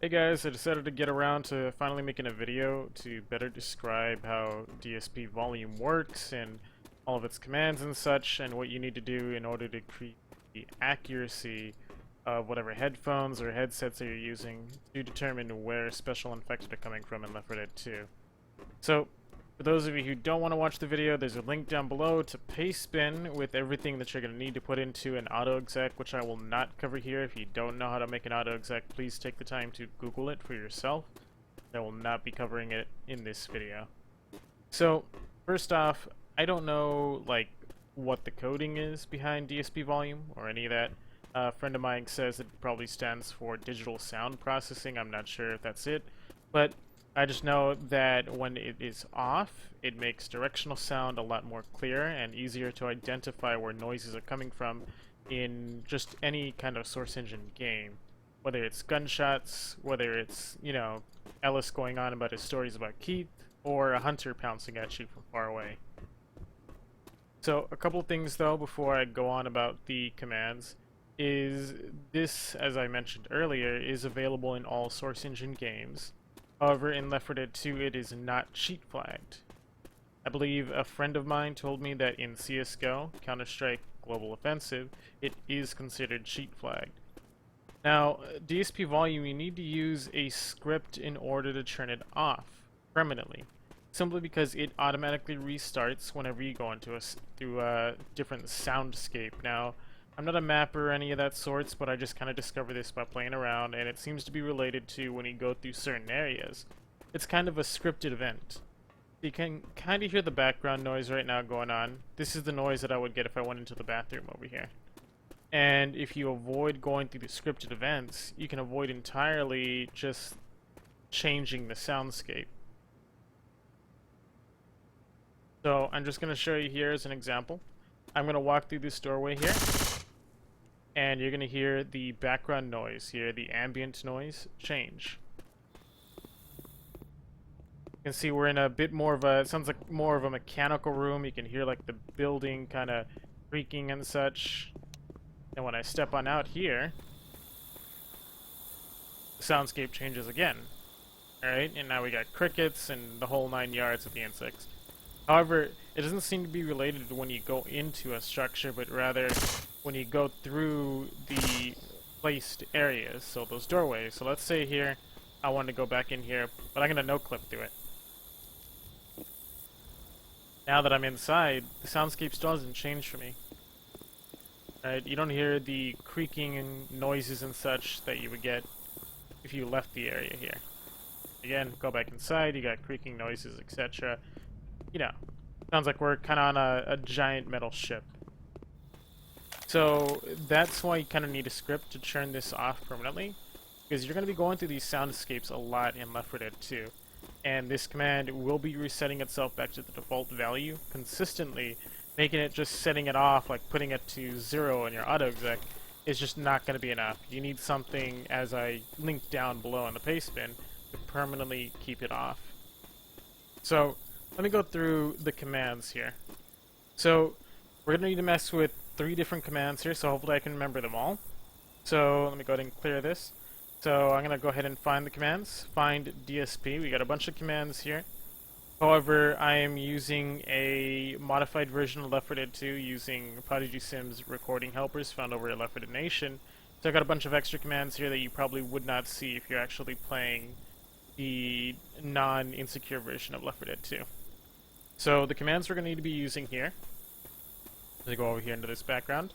Hey guys, I decided to get around to finally making a video to better describe how DSP volume works and all of its commands and such, and what you need to do in order to increase the accuracy of whatever headphones or headsets that you're using to determine where special effects are coming from in Left4Dead 2. So, for those of you who don't want to watch the video, there's a link down below to Pastebin with everything that you're going to need to put into an auto exec, which I will not cover here. If you don't know how to make an auto exec, please take the time to Google it for yourself. I will not be covering it in this video. So, first off, I don't know what the coding is behind DSP volume or any of that. A friend of mine says it probably stands for digital sound processing. I'm not sure if that's it, but I just know that when it is off, it makes directional sound a lot more clear and easier to identify where noises are coming from in just any kind of source engine game. Whether it's gunshots, whether it's, Ellis going on about his stories about Keith, or a hunter pouncing at you from far away. So, a couple things though before I go on about the commands is this, as I mentioned earlier, is available in all source engine games. However, in Left4Dead 2, it is not cheat flagged. I believe a friend of mine told me that in CSGO, Counter-Strike Global Offensive, it is considered cheat flagged. Now, DSP volume, you need to use a script in order to turn it off permanently, simply because it automatically restarts whenever you go into a different soundscape. Now, I'm not a mapper or any of that sorts, but I just kind of discovered this by playing around, and it seems to be related to when you go through certain areas. It's kind of a scripted event. You can kind of hear the background noise right now going on. This is the noise that I would get if I went into the bathroom over here. And if you avoid going through the scripted events, you can avoid entirely just changing the soundscape. So I'm just going to show you here as an example. I'm going to walk through this doorway here, and you're going to hear the background noise here, the ambient noise, change. You can see we're in a bit more of a, it sounds like more of a mechanical room. You can hear like the building kind of creaking and such. And when I step on out here, the soundscape changes again. Alright, and now we got crickets and the whole 9 yards of the insects. However, it doesn't seem to be related to when you go into a structure, but rather when you go through the placed areas, so those doorways. So let's say here, I want to go back in here, but I'm going to no-clip through it. Now that I'm inside, the soundscape still hasn't changed for me. Right? You don't hear the creaking and noises and such that you would get if you left the area here. Again, go back inside, you got creaking noises, etc. Sounds like we're kind of on a giant metal ship. So that's why you kind of need a script to turn this off permanently, because you're going to be going through these soundscapes a lot in Left4Dead 2, and this command will be resetting itself back to the default value consistently. Making it just setting it off, like putting it to 0 in your auto exec, is just not going to be enough. You need something, as I linked down below in the Pastebin, to permanently keep it off. So let me go through the commands here. So we're going to need to mess with 3 different commands here, so hopefully I can remember them all. So let me go ahead and clear this. So I'm going to go ahead and find the commands. Find DSP. We got a bunch of commands here. However, I am using a modified version of Left4Dead 2 using Prodigy Sim's recording helpers found over at Left4Dead Nation. So I got a bunch of extra commands here that you probably would not see if you're actually playing the non-insecure version of Left4Dead 2. So the commands we're going to need to be using here, let me go over here into this background,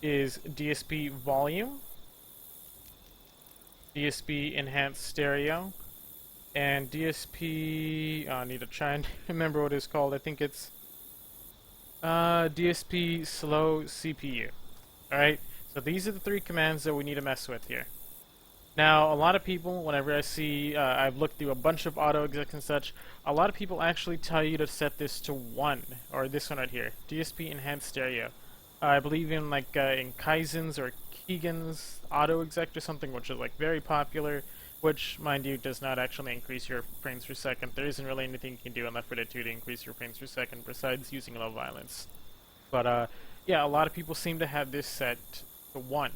is DSP volume, DSP enhanced stereo, and DSP, I need to try and remember what it's called. I think it's DSP slow CPU. Alright, so these are the 3 commands that we need to mess with here. Now, a lot of people, whenever I see, I've looked through a bunch of auto execs and such, a lot of people actually tell you to set this to 1, or this one right here, DSP enhanced stereo. I believe in in Kaizen's or Keegan's auto exec or something, which is very popular, which, mind you, does not actually increase your frames per second. There isn't really anything you can do in Left4Dead 2 to increase your frames per second besides using low violence. But yeah, a lot of people seem to have this set to 1.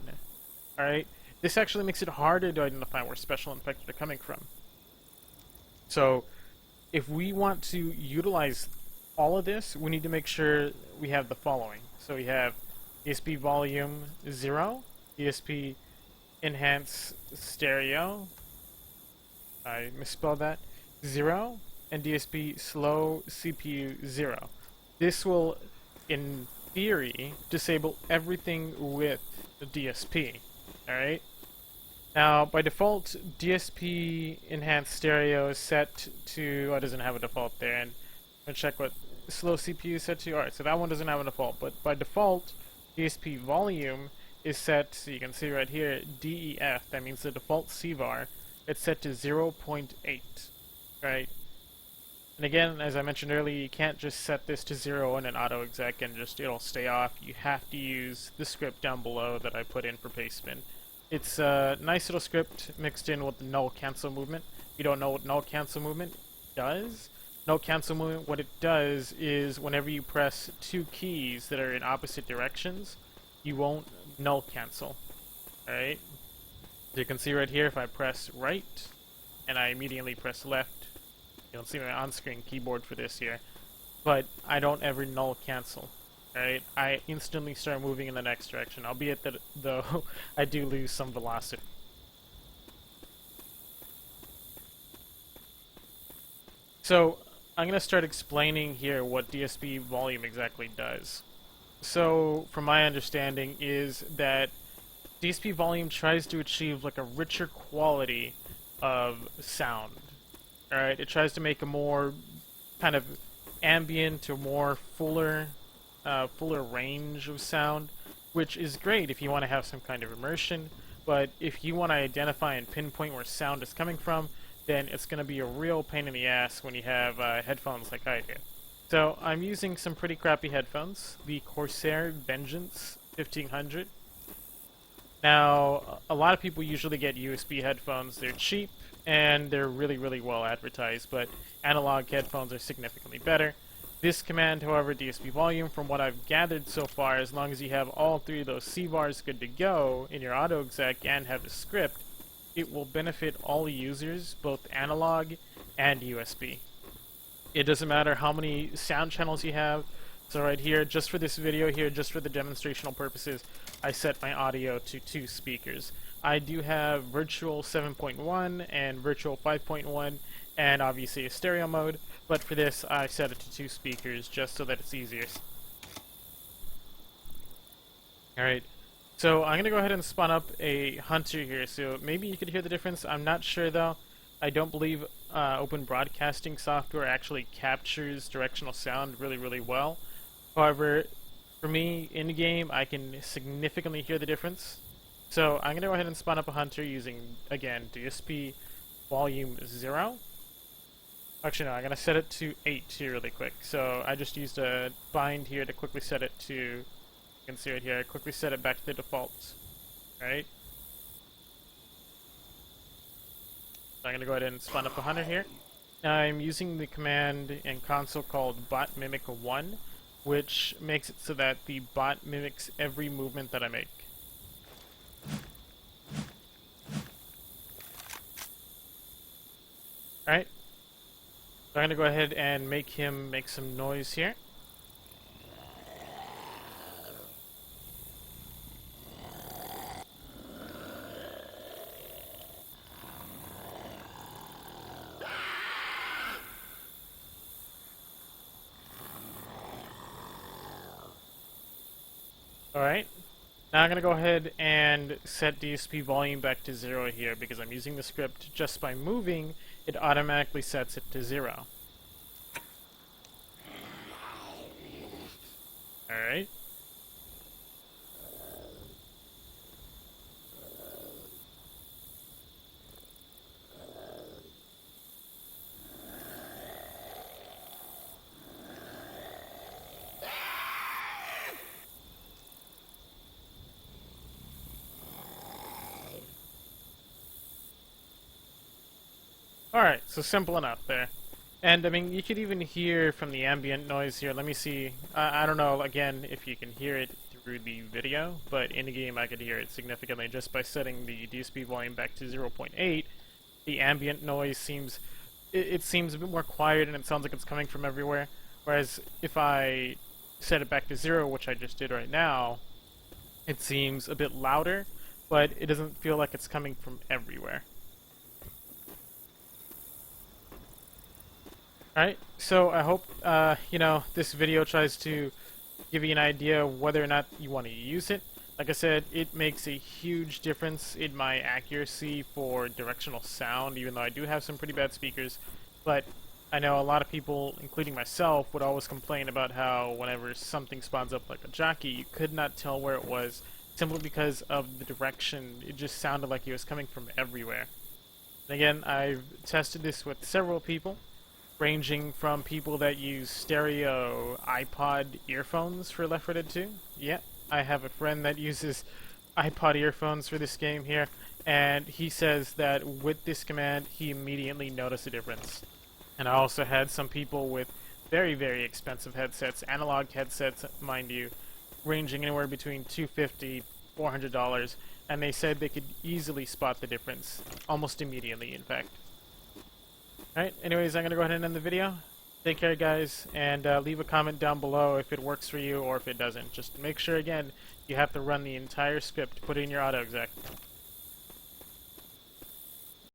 Alright? this actually makes it harder to identify where special infected are coming from. So if we want to utilize all of this, we need to make sure we have the following. So we have DSP volume 0, DSP enhance stereo, I misspelled that, 0, and DSP slow CPU 0. This will, in theory, disable everything with the DSP, alright? Now, by default, DSP enhanced stereo is set to, oh, it doesn't have a default there, and I'm going to check what slow CPU is set to. Alright, so that one doesn't have a default, but by default, DSP volume is set, so you can see right here, DEF, that means the default CVAR, it's set to 0.8, right? And again, as I mentioned earlier, you can't just set this to 0 in an auto exec and just it'll stay off. You have to use the script down below that I put in for pastebin. It's a nice little script mixed in with the null cancel movement. If you don't know what null cancel movement does, null cancel movement, what it does is whenever you press two keys that are in opposite directions, you won't null cancel. Alright? So you can see right here, if I press right and I immediately press left, you'll see my on-screen keyboard for this here, but I don't ever null cancel. Alright, I instantly start moving in the next direction, albeit that, though, I do lose some velocity. So, I'm going to start explaining here what DSP volume exactly does. So, from my understanding, is that DSP volume tries to achieve like a richer quality of sound. Alright, it tries to make a more kind of ambient or more fuller range of sound, which is great if you want to have some kind of immersion, but if you want to identify and pinpoint where sound is coming from, then it's going to be a real pain in the ass when you have headphones like I do. So I'm using some pretty crappy headphones, the Corsair Vengeance 1500. Now, a lot of people usually get USB headphones. They're cheap and they're really, really well advertised, but analog headphones are significantly better. This command, however, DSP volume, from what I've gathered so far, as long as you have all three of those CVARs good to go in your auto exec and have the script, it will benefit all users, both analog and USB. It doesn't matter how many sound channels you have. So right here, just for this video here, just for the demonstrational purposes, I set my audio to 2 speakers. I do have virtual 7.1 and virtual 5.1 and obviously a stereo mode, but for this I set it to 2 speakers just so that it's easier. Alright, so I'm going to go ahead and spawn up a hunter here, so maybe you could hear the difference. I'm not sure though. I don't believe open broadcasting software actually captures directional sound really, really well. However, for me, in-game, I can significantly hear the difference. So I'm going to go ahead and spawn up a hunter using, again, DSP volume 0. Actually, no, I'm going to set it to 8 here really quick. So I just used a bind here to quickly set it to, you can see right here, I quickly set it back to the default. Alright? So I'm going to go ahead and spawn up a hunter here. I'm using the command in console called bot mimic 1, which makes it so that the bot mimics every movement that I make. Alright, so I'm going to go ahead and make him make some noise here. Alright, now I'm going to go ahead and set DSP volume back to 0 here because I'm using the script. Just by moving, it automatically sets it to 0. Alright. Alright, so simple enough there. And, I mean, you could even hear from the ambient noise here. Let me see. I don't know, again, if you can hear it through through the video, but in the game I could hear it significantly just by setting the DSP volume back to 0.8. The ambient noise seems, it seems a bit more quiet and it sounds like it's coming from everywhere. Whereas if I set it back to 0, which I just did right now, it seems a bit louder, but it doesn't feel like it's coming from everywhere. Alright, so I hope, this video tries to give you an idea of whether or not you want to use it. Like I said, it makes a huge difference in my accuracy for directional sound, even though I do have some pretty bad speakers. But I know a lot of people, including myself, would always complain about how whenever something spawns up like a jockey, you could not tell where it was, simply because of the direction. It just sounded like it was coming from everywhere. And again, I've tested this with several people, ranging from people that use stereo iPod earphones for Left 4 Dead 2. Yeah, I have a friend that uses iPod earphones for this game here, and he says that with this command, he immediately noticed a difference. And I also had some people with very, very expensive headsets, analog headsets, mind you, ranging anywhere between $250, $400, and they said they could easily spot the difference, almost immediately, in fact. Alright, anyways, I'm going to go ahead and end the video. Take care, guys, and leave a comment down below if it works for you or if it doesn't. Just make sure, again, you have to run the entire script, put it in your auto exec.